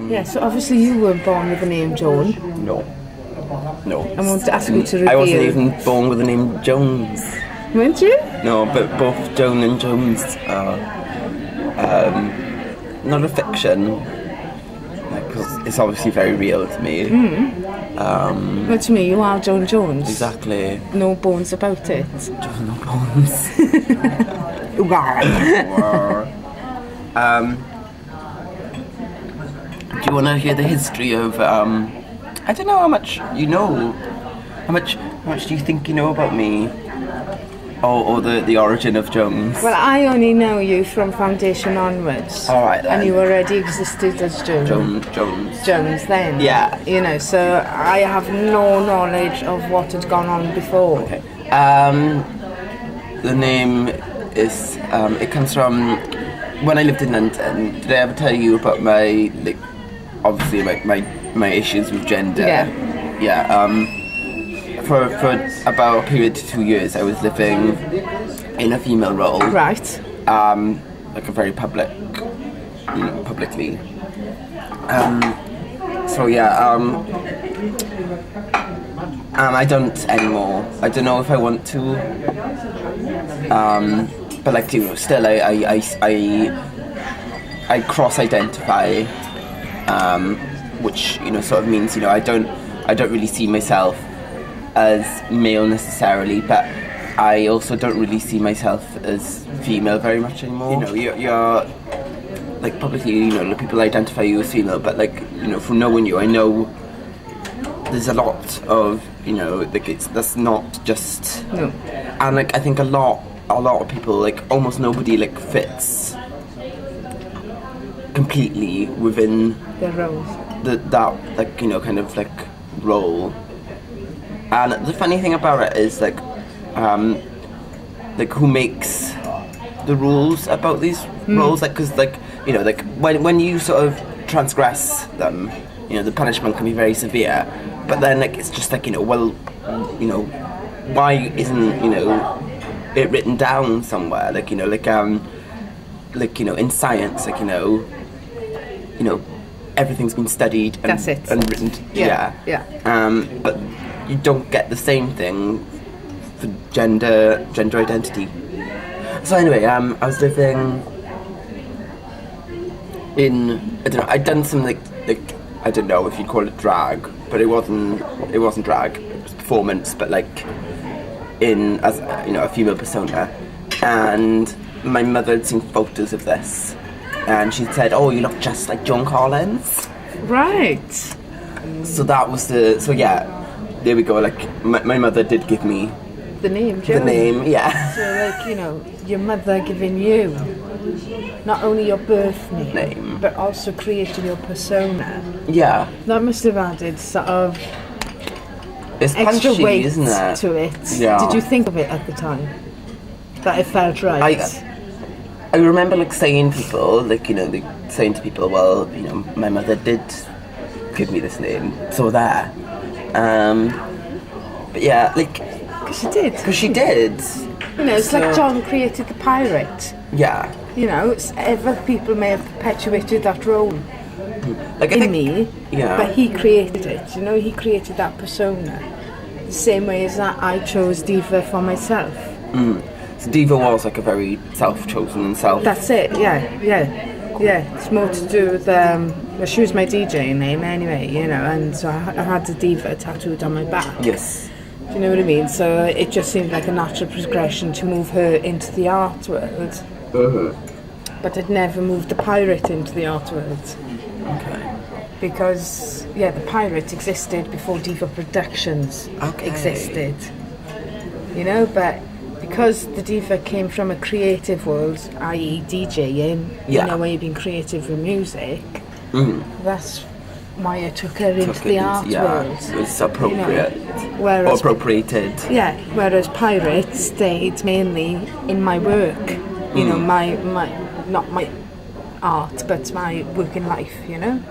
Yeah, so obviously you weren't born with the name Joan. No. I won't ask you to reveal. I wasn't even born with the name Jones. Weren't you? No, but both Joan and Jones are not a fiction. Like, it's obviously very real to me. Well, to me, you are Joan Jones. Exactly. No bones about it. No bones. Do you want to hear the history of? I don't know how much you know. How much do you think you know about me? Or the origin of Jones? Well, I only know you from foundation onwards. All right, then. And you already existed as Jones. Jones then. Yeah. You know, so I have no knowledge of what had gone on before. Okay. The name is. It comes from when I lived in London. Did I ever tell you about my obviously my issues with gender? Yeah. Yeah. For about a period of 2 years, I was living in a female role. Right. Like a very publicly. So yeah. I don't anymore. I don't know if I want to. But like, you know, still I cross-identify, which, you know, sort of means, you know, I don't really see myself as male necessarily, but I also don't really see myself as female very much anymore. You know, you're like publicly, you know, people identify you as female, but like, you know, from knowing you, I know there's a lot of, you know, like that's not just. No. And like I think a lot of people, like almost nobody, like fits completely within the roles. That like, you know, kind of like role. And the funny thing about it is like who makes the rules about these roles? Like, because like, you know, like when you sort of transgress them, you know, the punishment can be very severe. But then like it's just like, you know, well, you know, why isn't, you know, it written down somewhere? Like, you know, like you know, in science, like, you know, everything's been studied and, that's it. And written. Yeah. But you don't get the same thing for gender identity. So anyway, I was living in, I don't know, I'd done some like I don't know if you'd call it drag, but it wasn't drag, it was performance, but like in, as you know, a female persona. And my mother had seen photos of this, and she said, "Oh, you look just like Joan Collins." Right. So that was so yeah, there we go. Like my mother did give me the name Joan. The name, yeah. So like, you know, your mother giving you not only your birth name, but also creating your persona. Yeah. That must have added sort of it's extra punchy, weight isn't it? to it. Yeah. Did you think of it at the time? That it felt right? I remember like saying to people, well, you know, my mother did give me this name, so there. But yeah, like... Because she did. You know, it's like John created the pirate. Yeah. You know, other people may have perpetuated that role in me, but he created it. You know, he created that persona. The same way as that I chose Diva for myself. So Diva was like a very self-chosen and self... That's it, yeah. It's more to do with, well, she was my DJ name anyway, you know, and so I had the Diva tattooed on my back. Yes. Do you know what I mean? So it just seemed like a natural progression to move her into the art world. But I'd never moved the pirate into the art world. Okay. Because, yeah, the pirate existed before Diva Productions existed. You know, but because the Diva came from a creative world, i.e. DJing, you know, where you've been creative with music, that's why I took her into the art world. It's appropriate. You know, or appropriated. Yeah, whereas pirate stayed mainly in my work. You know, my not my art, but my work in life, you know?